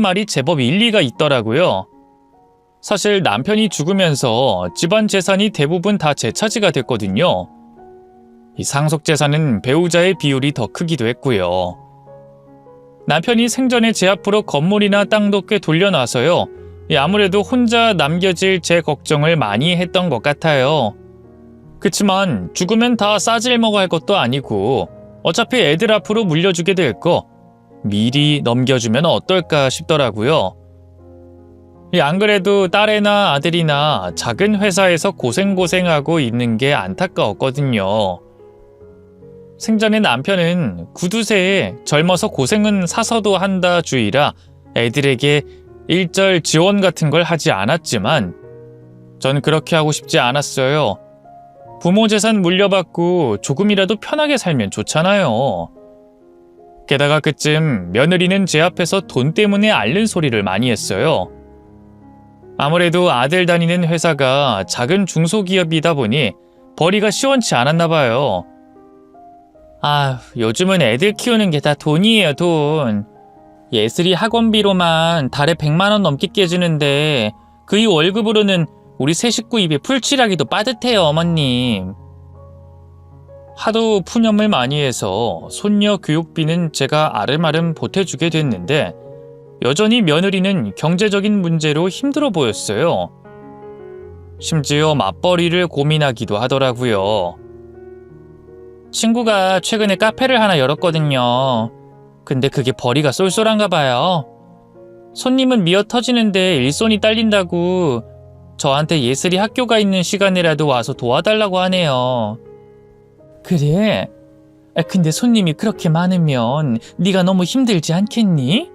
말이 제법 일리가 있더라고요. 사실 남편이 죽으면서 집안 재산이 대부분 다 제 차지가 됐거든요. 이 상속 재산은 배우자의 비율이 더 크기도 했고요. 남편이 생전에 제 앞으로 건물이나 땅도 꽤 돌려놔서요. 아무래도 혼자 남겨질 제 걱정을 많이 했던 것 같아요. 그치만 죽으면 다 싸질 먹어야 할 것도 아니고 어차피 애들 앞으로 물려주게 될 거 미리 넘겨주면 어떨까 싶더라고요. 안 그래도 딸이나 아들이나 작은 회사에서 고생하고 있는 게 안타까웠거든요. 생전에 남편은 구두쇠에 젊어서 고생은 사서도 한다 주의라 애들에게 일절 지원 같은 걸 하지 않았지만 전 그렇게 하고 싶지 않았어요. 부모 재산 물려받고 조금이라도 편하게 살면 좋잖아요. 게다가 그쯤 며느리는 제 앞에서 돈 때문에 앓는 소리를 많이 했어요. 아무래도 아들 다니는 회사가 작은 중소기업이다 보니 벌이가 시원치 않았나 봐요. 요즘은 애들 키우는 게 다 돈이에요, 돈. 예슬이 학원비로만 달에 100만 원 넘게 깨지는데 그 이 월급으로는 우리 세 식구 입에 풀칠하기도 빠듯해요, 어머님. 하도 푸념을 많이 해서 손녀 교육비는 제가 아름아름 보태주게 됐는데 여전히 며느리는 경제적인 문제로 힘들어 보였어요. 심지어 맞벌이를 고민하기도 하더라고요. 친구가 최근에 카페를 하나 열었거든요. 근데 그게 벌이가 쏠쏠한가 봐요. 손님은 미어 터지는데 일손이 딸린다고 저한테 예슬이 학교가 있는 시간이라도 와서 도와달라고 하네요. 그래? 근데 손님이 그렇게 많으면 네가 너무 힘들지 않겠니?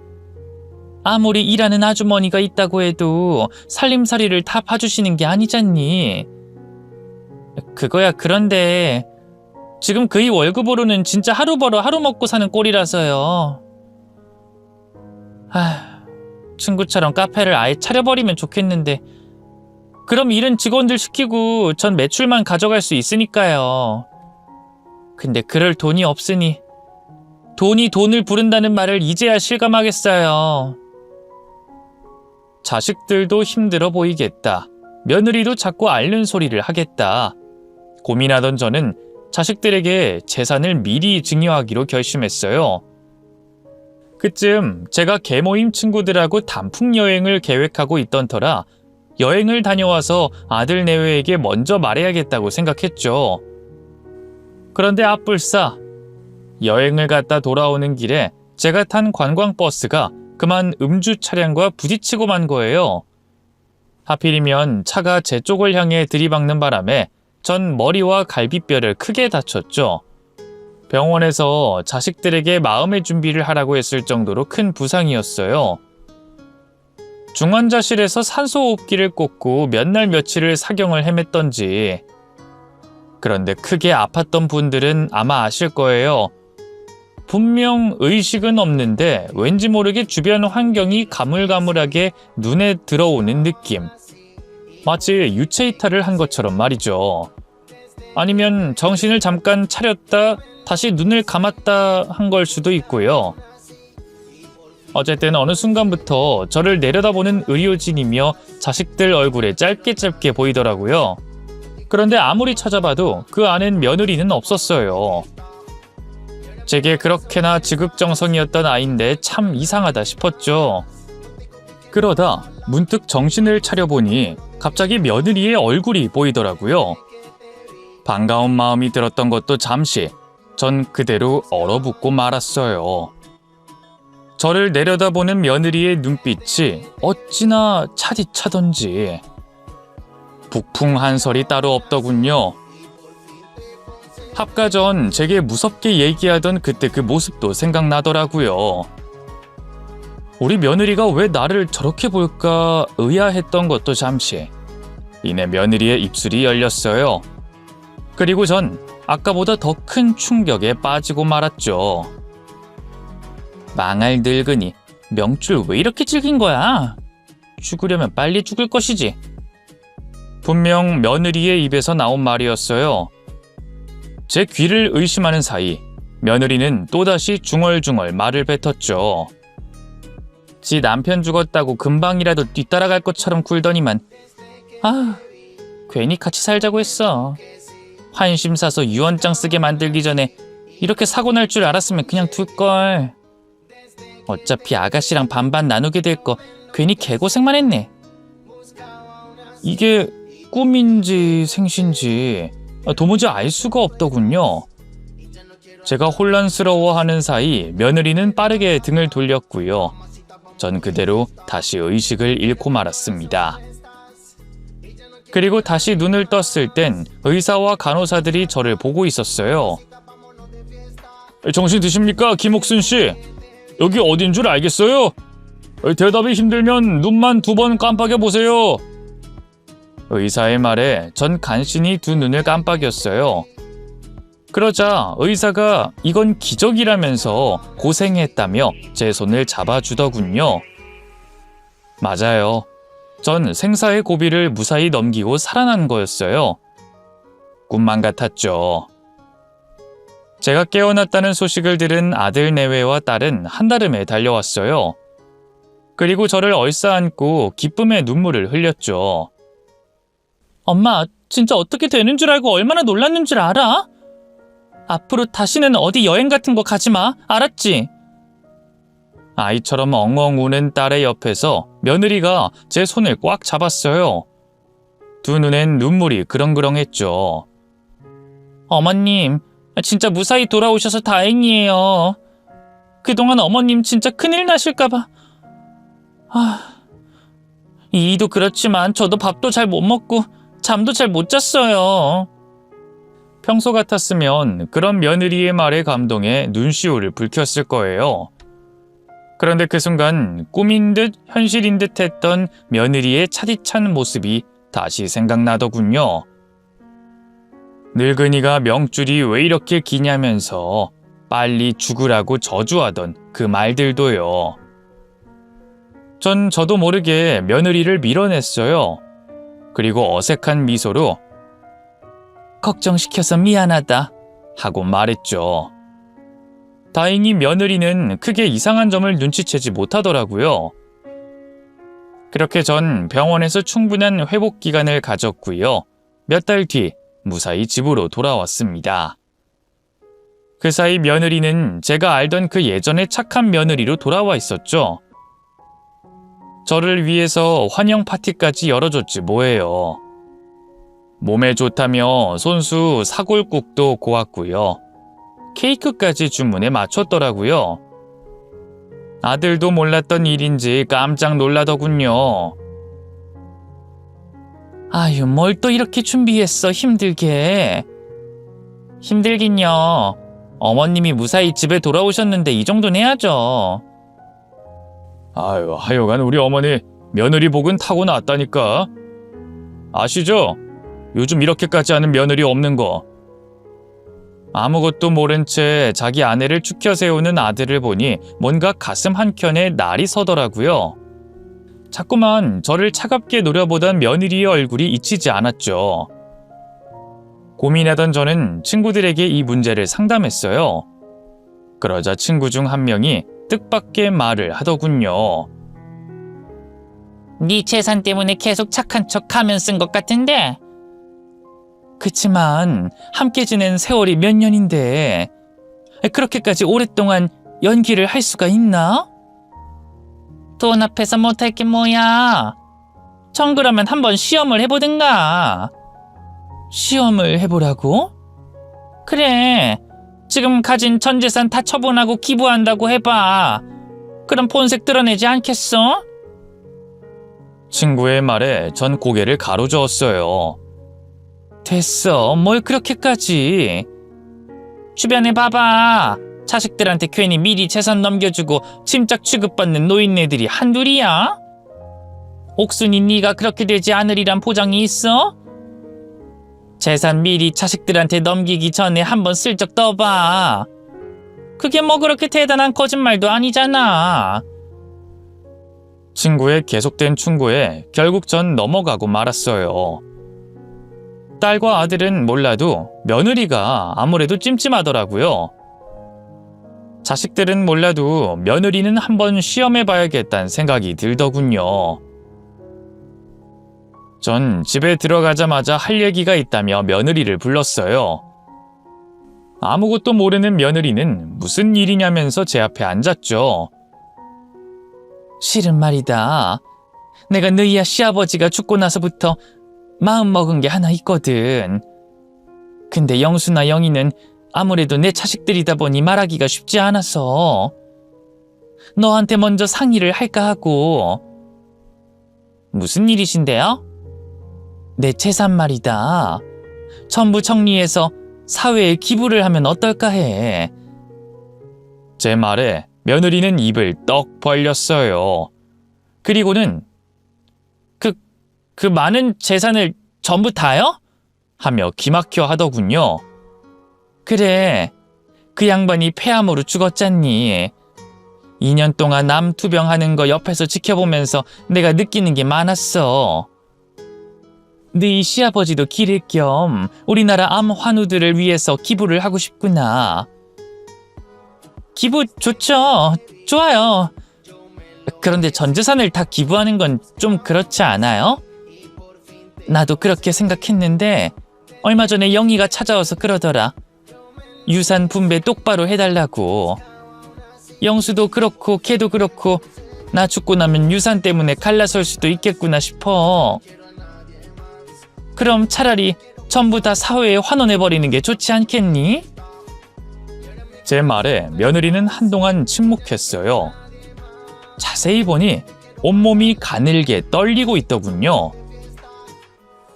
아무리 일하는 아주머니가 있다고 해도 살림살이를 다 봐주시는 게 아니잖니. 그거야 그런데 지금 그이 월급으로는 진짜 하루 벌어 하루 먹고 사는 꼴이라서요. 친구처럼 카페를 아예 차려버리면 좋겠는데 그럼 일은 직원들 시키고 전 매출만 가져갈 수 있으니까요. 근데 그럴 돈이 없으니 돈이 돈을 부른다는 말을 이제야 실감하겠어요. 자식들도 힘들어 보이겠다. 며느리도 자꾸 앓는 소리를 하겠다. 고민하던 저는 자식들에게 재산을 미리 증여하기로 결심했어요. 그쯤 제가 개모임 친구들하고 단풍 여행을 계획하고 있던 터라 여행을 다녀와서 아들 내외에게 먼저 말해야겠다고 생각했죠. 그런데 앞불싸 여행을 갔다 돌아오는 길에 제가 탄 관광버스가 그만 음주 차량과 부딪히고 만 거예요. 하필이면 차가 제 쪽을 향해 들이박는 바람에 전 머리와 갈비뼈를 크게 다쳤죠. 병원에서 자식들에게 마음의 준비를 하라고 했을 정도로 큰 부상이었어요. 중환자실에서 산소호흡기를 꽂고 몇 날 며칠을 사경을 헤맸던지. 그런데 크게 아팠던 분들은 아마 아실 거예요. 분명 의식은 없는데 왠지 모르게 주변 환경이 가물가물하게 눈에 들어오는 느낌. 마치 유체이탈을 한 것처럼 말이죠. 아니면 정신을 잠깐 차렸다 다시 눈을 감았다 한 걸 수도 있고요. 어쨌든 어느 순간부터 저를 내려다보는 의료진이며 자식들 얼굴에 짧게 보이더라고요. 그런데 아무리 찾아봐도 그 안엔 며느리는 없었어요. 제게 그렇게나 지극정성이었던 아이인데 참 이상하다 싶었죠. 그러다 문득 정신을 차려보니 갑자기 며느리의 얼굴이 보이더라고요. 반가운 마음이 들었던 것도 잠시, 전 그대로 얼어붙고 말았어요. 저를 내려다보는 며느리의 눈빛이 어찌나 차디차던지 북풍 한설이 따로 없더군요. 합가 전 제게 무섭게 얘기하던 그때 그 모습도 생각나더라고요. 우리 며느리가 왜 나를 저렇게 볼까 의아했던 것도 잠시. 이내 며느리의 입술이 열렸어요. 그리고 전 아까보다 더 큰 충격에 빠지고 말았죠. 망할 늙은이, 명줄 왜 이렇게 질긴 거야? 죽으려면 빨리 죽을 것이지. 분명 며느리의 입에서 나온 말이었어요. 제 귀를 의심하는 사이 며느리는 또다시 중얼중얼 말을 뱉었죠. 지 남편 죽었다고 금방이라도 뒤따라갈 것처럼 굴더니만 괜히 같이 살자고 했어. 환심 사서 유언장 쓰게 만들기 전에 이렇게 사고 날 줄 알았으면 그냥 둘걸. 어차피 아가씨랑 반반 나누게 될 거 괜히 개고생만 했네. 이게 꿈인지 생신지 도무지 알 수가 없더군요. 제가 혼란스러워하는 사이 며느리는 빠르게 등을 돌렸고요. 전 그대로 다시 의식을 잃고 말았습니다. 그리고 다시 눈을 떴을 땐 의사와 간호사들이 저를 보고 있었어요. 정신 드십니까, 김옥순 씨? 여기 어딘 줄 알겠어요? 대답이 힘들면 눈만 2번 깜빡여 보세요. 의사의 말에 전 간신히 2눈을 깜빡였어요. 그러자 의사가 이건 기적이라면서 고생했다며 제 손을 잡아주더군요. 맞아요. 전 생사의 고비를 무사히 넘기고 살아난 거였어요. 꿈만 같았죠. 제가 깨어났다는 소식을 들은 아들 내외와 딸은 한달음에 달려왔어요. 그리고 저를 얼싸안고 기쁨의 눈물을 흘렸죠. 엄마, 진짜 어떻게 되는 줄 알고 얼마나 놀랐는 줄 알아? 앞으로 다시는 어디 여행 같은 거 가지 마, 알았지? 아이처럼 엉엉 우는 딸의 옆에서 며느리가 제 손을 꽉 잡았어요. 2눈엔 눈물이 그렁그렁했죠. 어머님, 진짜 무사히 돌아오셔서 다행이에요. 그동안 어머님 진짜 큰일 나실까봐. 이도 그렇지만 저도 밥도 잘 못 먹고 잠도 잘 못 잤어요. 평소 같았으면 그런 며느리의 말에 감동해 눈시울을 붉혔을 거예요. 그런데 그 순간 꿈인 듯 현실인 듯 했던 며느리의 차디찬 모습이 다시 생각나더군요. 늙은이가 명줄이 왜 이렇게 기냐면서 빨리 죽으라고 저주하던 그 말들도요. 전 저도 모르게 며느리를 밀어냈어요. 그리고 어색한 미소로 걱정시켜서 미안하다 하고 말했죠. 다행히 며느리는 크게 이상한 점을 눈치채지 못하더라고요. 그렇게 전 병원에서 충분한 회복 기간을 가졌고요. 몇 달 뒤 무사히 집으로 돌아왔습니다. 그 사이 며느리는 제가 알던 그 예전의 착한 며느리로 돌아와 있었죠. 저를 위해서 환영 파티까지 열어줬지 뭐예요. 몸에 좋다며 손수 사골국도 고왔고요. 케이크까지 주문에 맞췄더라고요. 아들도 몰랐던 일인지 깜짝 놀라더군요. 아유, 뭘 또 이렇게 준비했어, 힘들게. 힘들긴요. 어머님이 무사히 집에 돌아오셨는데 이 정도는 해야죠. 아유, 하여간 우리 어머니 며느리 복은 타고났다니까. 아시죠? 요즘 이렇게까지 하는 며느리 없는 거. 아무것도 모른 채 자기 아내를 축혀 세우는 아들을 보니 뭔가 가슴 한켠에 날이 서더라고요. 자꾸만 저를 차갑게 노려보던 며느리의 얼굴이 잊히지 않았죠. 고민하던 저는 친구들에게 이 문제를 상담했어요. 그러자 친구 중 한 명이 뜻밖의 말을 하더군요. 네 재산 때문에 계속 착한 척 하면 쓴 것 같은데. 그치만 함께 지낸 세월이 몇 년인데 그렇게까지 오랫동안 연기를 할 수가 있나? 돈 앞에서 못할 게 뭐야. 전 그러면 한번 시험을 해보든가. 시험을 해보라고? 그래, 지금 가진 전 재산 다 처분하고 기부한다고 해봐. 그럼 본색 드러내지 않겠어? 친구의 말에 전 고개를 가로저었어요. 됐어, 뭘 그렇게까지. 주변에 봐봐. 자식들한테 괜히 미리 재산 넘겨주고 침짝 취급받는 노인네들이 한둘이야? 옥순이 네가 그렇게 되지 않으리란 보장이 있어? 재산 미리 자식들한테 넘기기 전에 한번 슬쩍 떠봐. 그게 뭐 그렇게 대단한 거짓말도 아니잖아. 친구의 계속된 충고에 결국 전 넘어가고 말았어요. 딸과 아들은 몰라도 며느리가 아무래도 찜찜하더라고요. 자식들은 몰라도 며느리는 한번 시험해봐야겠다는 생각이 들더군요. 전 집에 들어가자마자 할 얘기가 있다며 며느리를 불렀어요. 아무것도 모르는 며느리는 무슨 일이냐면서 제 앞에 앉았죠. 실은 말이다. 내가 너희야 시아버지가 죽고 나서부터 마음먹은 게 하나 있거든. 근데 영수나 영희는 아무래도 내 자식들이다 보니 말하기가 쉽지 않아서 너한테 먼저 상의를 할까 하고. 무슨 일이신데요? 내 재산 말이다. 전부 정리해서 사회에 기부를 하면 어떨까 해. 제 말에 며느리는 입을 떡 벌렸어요. 그리고는 그 많은 재산을 전부 다요? 하며 기막혀 하더군요. 그래, 그 양반이 폐암으로 죽었잖니. 2년 동안 암 투병하는 거 옆에서 지켜보면서 내가 느끼는 게 많았어. 너희 시아버지도 기를 겸 우리나라 암 환우들을 위해서 기부를 하고 싶구나. 기부 좋죠. 좋아요. 그런데 전 재산을 다 기부하는 건 좀 그렇지 않아요? 나도 그렇게 생각했는데 얼마 전에 영희가 찾아와서 그러더라. 유산 분배 똑바로 해달라고. 영수도 그렇고 걔도 그렇고 나 죽고 나면 유산 때문에 갈라설 수도 있겠구나 싶어. 그럼 차라리 전부 다 사회에 환원해버리는 게 좋지 않겠니? 제 말에 며느리는 한동안 침묵했어요. 자세히 보니 온몸이 가늘게 떨리고 있더군요.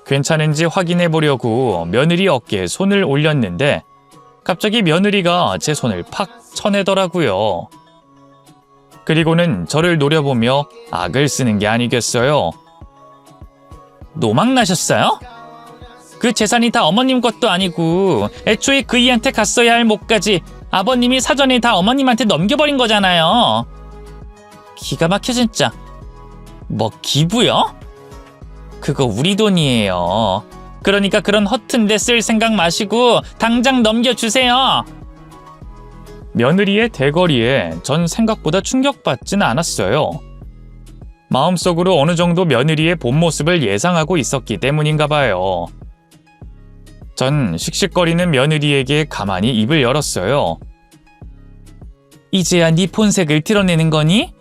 괜찮은지 확인해 보려고 며느리 어깨에 손을 올렸는데 갑자기 며느리가 제 손을 팍 쳐내더라고요. 그리고는 저를 노려보며 악을 쓰는 게 아니겠어요. 노망 나셨어요? 그 재산이 다 어머님 것도 아니고 애초에 그이한테 갔어야 할 몫까지 아버님이 사전에 다 어머님한테 넘겨버린 거잖아요. 기가 막혀 진짜. 뭐 기부요? 그거 우리 돈이에요. 그러니까 그런 허튼 데 쓸 생각 마시고 당장 넘겨주세요. 며느리의 대거리에 전 생각보다 충격받진 않았어요. 마음속으로 어느 정도 며느리의 본 모습을 예상하고 있었기 때문인가 봐요. 전 씩씩거리는 며느리에게 가만히 입을 열었어요. 이제야 네 본색을 드러내는 거니?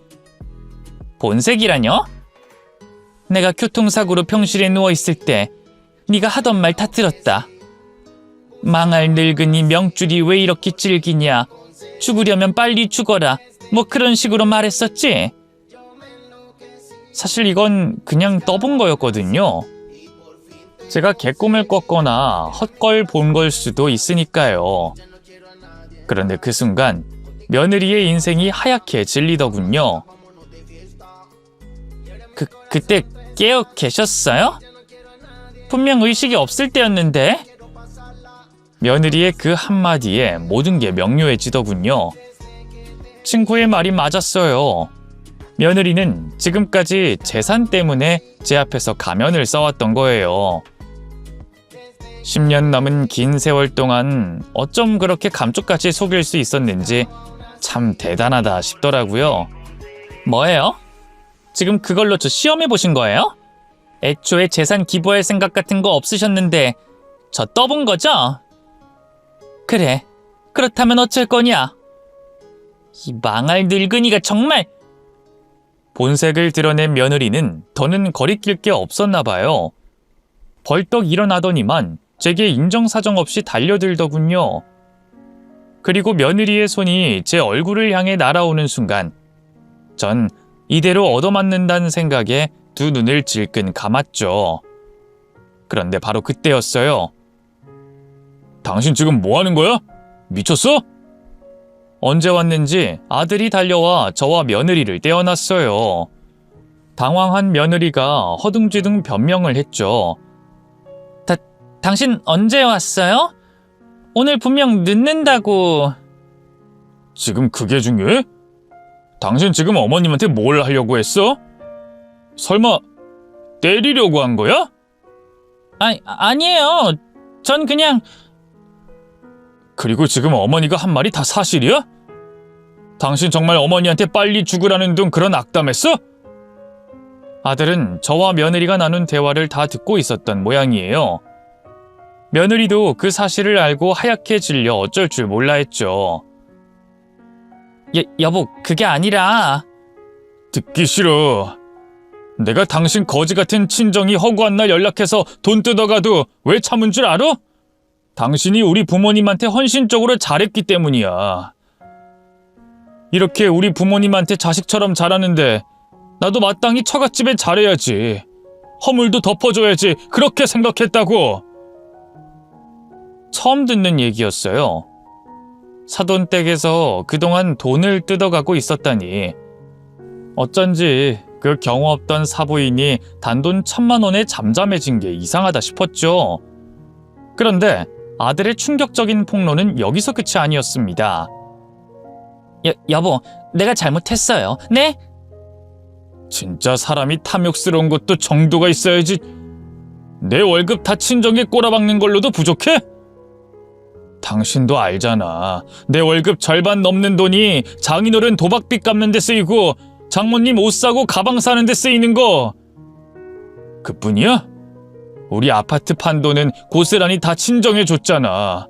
본색이라뇨? 내가 교통사고로 병실에 누워있을 때 네가 하던 말 다 들었다. 망할 늙은이 명줄이 왜 이렇게 질기냐. 죽으려면 빨리 죽어라. 뭐 그런 식으로 말했었지? 사실 이건 그냥 떠본 거였거든요. 제가 개꿈을 꿨거나 헛걸 본 걸 수도 있으니까요. 그런데 그 순간 며느리의 인생이 하얗게 질리더군요. 그때 깨어 계셨어요? 분명 의식이 없을 때였는데? 며느리의 그 한마디에 모든 게 명료해지더군요. 친구의 말이 맞았어요. 며느리는 지금까지 재산 때문에 제 앞에서 가면을 써왔던 거예요. 10년 넘은 긴 세월 동안 어쩜 그렇게 감쪽같이 속일 수 있었는지 참 대단하다 싶더라고요. 뭐예요? 지금 그걸로 저 시험해 보신 거예요? 애초에 재산 기부할 생각 같은 거 없으셨는데 저 떠본 거죠? 그래, 그렇다면 어쩔 거냐? 이 망할 늙은이가 정말... 본색을 드러낸 며느리는 더는 거리낄 게 없었나 봐요. 벌떡 일어나더니만 제게 인정사정 없이 달려들더군요. 그리고 며느리의 손이 제 얼굴을 향해 날아오는 순간 전 이대로 얻어맞는다는 생각에 두 눈을 질끈 감았죠. 그런데 바로 그때였어요. 당신 지금 뭐 하는 거야? 미쳤어? 언제 왔는지 아들이 달려와 저와 며느리를 떼어놨어요. 당황한 며느리가 허둥지둥 변명을 했죠. 당신 언제 왔어요? 오늘 분명 늦는다고. 지금 그게 중요해? 당신 지금 어머님한테 뭘 하려고 했어? 설마 때리려고 한 거야? 아니에요. 전 그냥... 그리고 지금 어머니가 한 말이 다 사실이야? 당신 정말 어머니한테 빨리 죽으라는 둥 그런 악담했어? 아들은 저와 며느리가 나눈 대화를 다 듣고 있었던 모양이에요. 며느리도 그 사실을 알고 하얗게 질려 어쩔 줄 몰라 했죠. 여보, 그게 아니라... 듣기 싫어. 내가 당신 거지 같은 친정이 허구한 날 연락해서 돈 뜯어가도 왜 참은 줄 알아? 당신이 우리 부모님한테 헌신적으로 잘했기 때문이야. 이렇게 우리 부모님한테 자식처럼 잘하는데 나도 마땅히 처갓집에 잘해야지. 허물도 덮어줘야지. 그렇게 생각했다고. 처음 듣는 얘기였어요. 사돈댁에서 그동안 돈을 뜯어가고 있었다니. 어쩐지 그 경우 없던 사부인이 단돈 1,000만 원에 잠잠해진 게 이상하다 싶었죠. 그런데 아들의 충격적인 폭로는 여기서 끝이 아니었습니다. 여보, 내가 잘못했어요. 네? 진짜 사람이 탐욕스러운 것도 정도가 있어야지. 내 월급 다 친정에 꼬라박는 걸로도 부족해? 당신도 알잖아. 내 월급 절반 넘는 돈이 장인어른 도박빚 갚는 데 쓰이고 장모님 옷 사고 가방 사는 데 쓰이는 거. 그뿐이야? 우리 아파트 판 돈은 고스란히 다 친정에 줬잖아.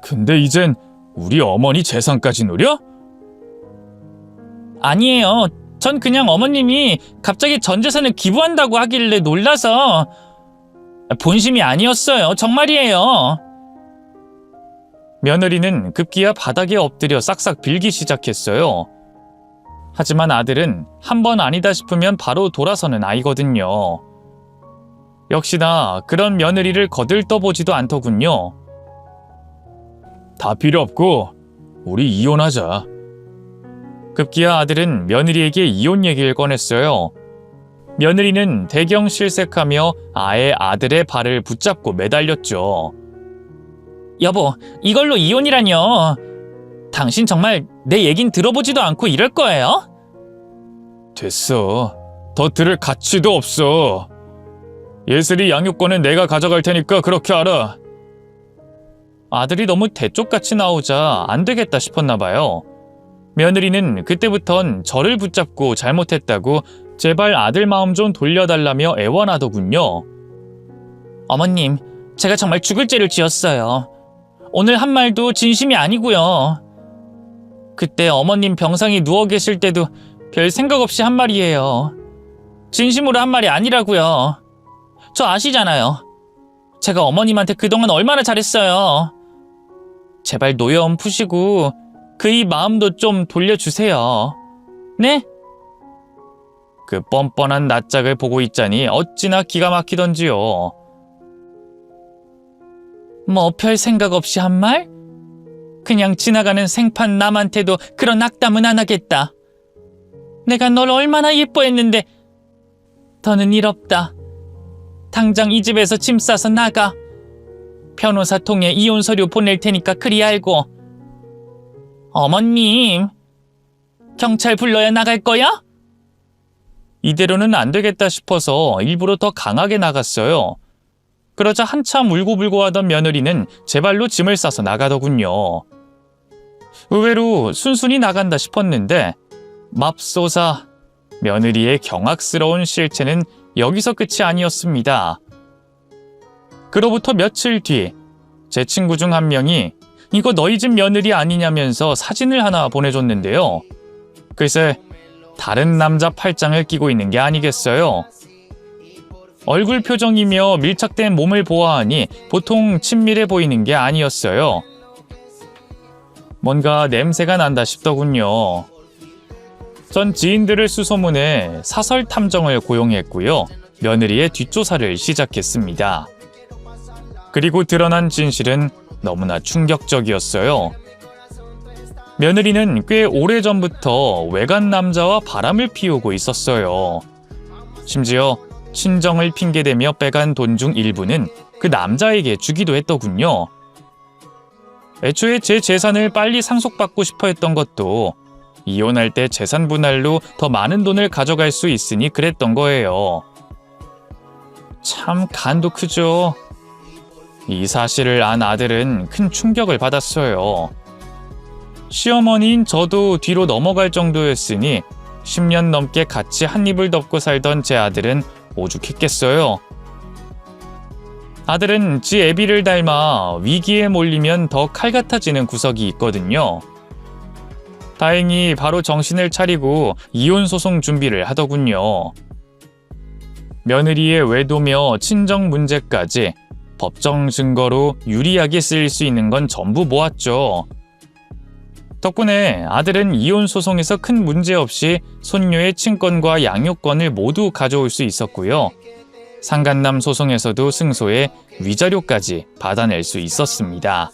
근데 이젠 우리 어머니 재산까지 노려? 아니에요. 전 그냥 어머님이 갑자기 전 재산을 기부한다고 하길래 놀라서. 본심이 아니었어요. 정말이에요. 며느리는 급기야 바닥에 엎드려 싹싹 빌기 시작했어요. 하지만 아들은 한 번 아니다 싶으면 바로 돌아서는 아이거든요. 역시나 그런 며느리를 거들떠보지도 않더군요. 다 필요 없고 우리 이혼하자. 급기야 아들은 며느리에게 이혼 얘기를 꺼냈어요. 며느리는 대경 실색하며 아예 아들의 발을 붙잡고 매달렸죠. 여보, 이걸로 이혼이라뇨. 당신 정말 내 얘긴 들어보지도 않고 이럴 거예요? 됐어. 더 들을 가치도 없어. 예슬이 양육권은 내가 가져갈 테니까 그렇게 알아. 아들이 너무 대쪽같이 나오자 안 되겠다 싶었나 봐요. 며느리는 그때부턴 저를 붙잡고 잘못했다고 제발 아들 마음 좀 돌려달라며 애원하더군요. 어머님, 제가 정말 죽을 죄를 지었어요. 오늘 한 말도 진심이 아니고요. 그때 어머님 병상에 누워 계실 때도 별 생각 없이 한 말이에요. 진심으로 한 말이 아니라고요. 저 아시잖아요. 제가 어머님한테 그동안 얼마나 잘했어요. 제발 노여움 푸시고 그이 마음도 좀 돌려주세요. 네? 그 뻔뻔한 낯짝을 보고 있자니 어찌나 기가 막히던지요. 뭐 별 생각 없이 한 말? 그냥 지나가는 생판 남한테도 그런 악담은 안 하겠다. 내가 널 얼마나 예뻐했는데. 더는 일 없다. 당장 이 집에서 짐 싸서 나가. 변호사 통해 이혼 서류 보낼 테니까 그리 알고. 어머님, 경찰 불러야 나갈 거야? 이대로는 안 되겠다 싶어서 일부러 더 강하게 나갔어요. 그러자 한참 울고불고 하던 며느리는 제 발로 짐을 싸서 나가더군요. 의외로 순순히 나간다 싶었는데 맙소사, 며느리의 경악스러운 실체는 여기서 끝이 아니었습니다. 그로부터 며칠 뒤 제 친구 중 한 명이 이거 너희 집 며느리 아니냐면서 사진을 하나 보내줬는데요. 글쎄, 다른 남자 팔짱을 끼고 있는 게 아니겠어요. 얼굴 표정이며 밀착된 몸을 보아하니 보통 친밀해 보이는 게 아니었어요. 뭔가 냄새가 난다 싶더군요. 전 지인들을 수소문해 사설 탐정을 고용했고요. 며느리의 뒷조사를 시작했습니다. 그리고 드러난 진실은 너무나 충격적이었어요. 며느리는 꽤 오래전부터 외간 남자와 바람을 피우고 있었어요. 심지어 친정을 핑계대며 빼간 돈 중 일부는 그 남자에게 주기도 했더군요. 애초에 제 재산을 빨리 상속받고 싶어 했던 것도 이혼할 때 재산 분할로 더 많은 돈을 가져갈 수 있으니 그랬던 거예요. 참 간도 크죠. 이 사실을 안 아들은 큰 충격을 받았어요. 시어머니인 저도 뒤로 넘어갈 정도였으니 10년 넘게 같이 한 입을 덮고 살던 제 아들은 오죽했겠어요. 아들은 지 애비를 닮아 위기에 몰리면 더 칼 같아지는 구석이 있거든요. 다행히 바로 정신을 차리고 이혼 소송 준비를 하더군요. 며느리의 외도며 친정 문제까지 법정 증거로 유리하게 쓰일 수 있는 건 전부 모았죠. 덕분에 아들은 이혼 소송에서 큰 문제 없이 손녀의 친권과 양육권을 모두 가져올 수 있었고요. 상간남 소송에서도 승소해 위자료까지 받아낼 수 있었습니다.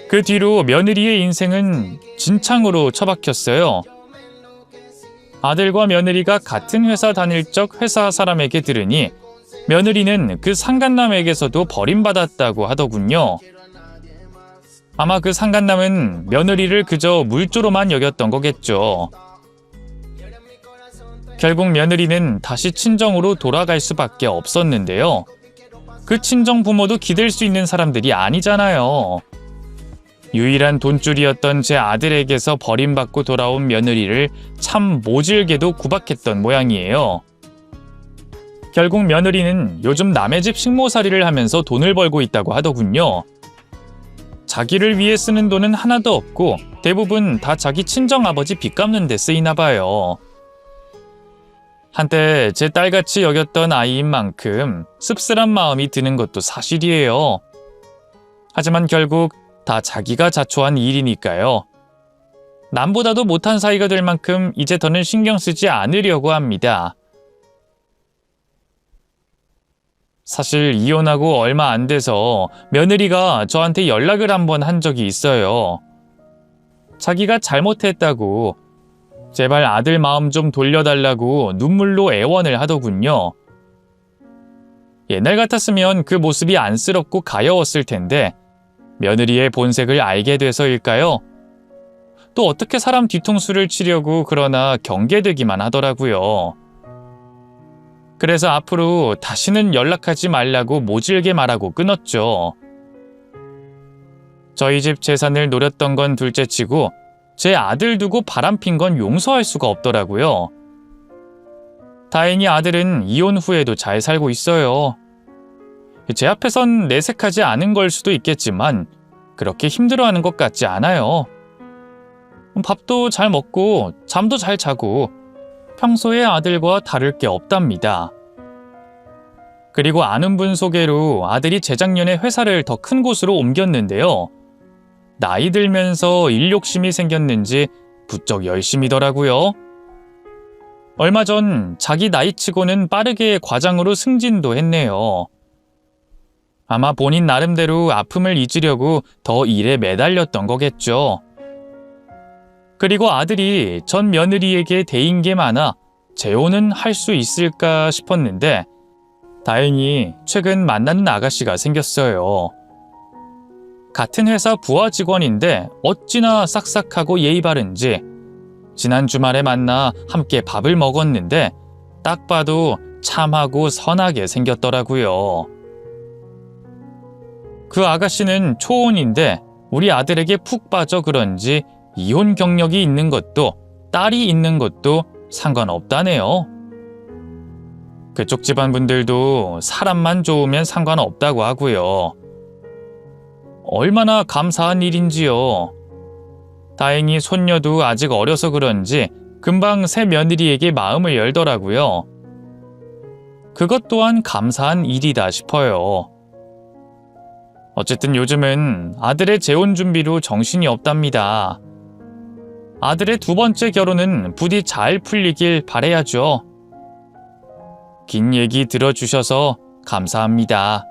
그 뒤로 며느리의 인생은 진창으로 처박혔어요. 아들과 며느리가 같은 회사 다닐 적 회사 사람에게 들으니 며느리는 그 상간남에게서도 버림받았다고 하더군요. 아마 그 상간남은 며느리를 그저 물조로만 여겼던 거겠죠. 결국 며느리는 다시 친정으로 돌아갈 수밖에 없었는데요. 그 친정 부모도 기댈 수 있는 사람들이 아니잖아요. 유일한 돈줄이었던 제 아들에게서 버림받고 돌아온 며느리를 참 모질게도 구박했던 모양이에요. 결국 며느리는 요즘 남의 집 식모살이를 하면서 돈을 벌고 있다고 하더군요. 자기를 위해 쓰는 돈은 하나도 없고 대부분 다 자기 친정아버지 빚 갚는 데 쓰이나 봐요. 한때 제 딸같이 여겼던 아이인 만큼 씁쓸한 마음이 드는 것도 사실이에요. 하지만 결국 다 자기가 자초한 일이니까요. 남보다도 못한 사이가 될 만큼 이제 더는 신경 쓰지 않으려고 합니다. 사실 이혼하고 얼마 안 돼서 며느리가 저한테 연락을 한번 한 적이 있어요. 자기가 잘못했다고 제발 아들 마음 좀 돌려달라고 눈물로 애원을 하더군요. 옛날 같았으면 그 모습이 안쓰럽고 가여웠을 텐데 며느리의 본색을 알게 돼서일까요? 또 어떻게 사람 뒤통수를 치려고 그러나 경계되기만 하더라고요. 그래서 앞으로 다시는 연락하지 말라고 모질게 말하고 끊었죠. 저희 집 재산을 노렸던 건 둘째치고 제 아들 두고 바람핀 건 용서할 수가 없더라고요. 다행히 아들은 이혼 후에도 잘 살고 있어요. 제 앞에선 내색하지 않은 걸 수도 있겠지만 그렇게 힘들어하는 것 같지 않아요. 밥도 잘 먹고 잠도 잘 자고 평소의 아들과 다를 게 없답니다. 그리고 아는 분 소개로 아들이 재작년에 회사를 더 큰 곳으로 옮겼는데요. 나이 들면서 일 욕심이 생겼는지 부쩍 열심이더라고요. 얼마 전 자기 나이치고는 빠르게 과장으로 승진도 했네요. 아마 본인 나름대로 아픔을 잊으려고 더 일에 매달렸던 거겠죠. 그리고 아들이 전 며느리에게 대인 게 많아 재혼은 할 수 있을까 싶었는데 다행히 최근 만나는 아가씨가 생겼어요. 같은 회사 부하 직원인데 어찌나 싹싹하고 예의 바른지 지난 주말에 만나 함께 밥을 먹었는데 딱 봐도 참하고 선하게 생겼더라고요. 그 아가씨는 초혼인데 우리 아들에게 푹 빠져 그런지 이혼 경력이 있는 것도 딸이 있는 것도 상관없다네요. 그쪽 집안 분들도 사람만 좋으면 상관없다고 하고요. 얼마나 감사한 일인지요. 다행히 손녀도 아직 어려서 그런지 금방 새 며느리에게 마음을 열더라고요. 그것 또한 감사한 일이다 싶어요. 어쨌든 요즘은 아들의 재혼 준비로 정신이 없답니다. 아들의 두 번째 결혼은 부디 잘 풀리길 바라야죠. 긴 얘기 들어주셔서 감사합니다.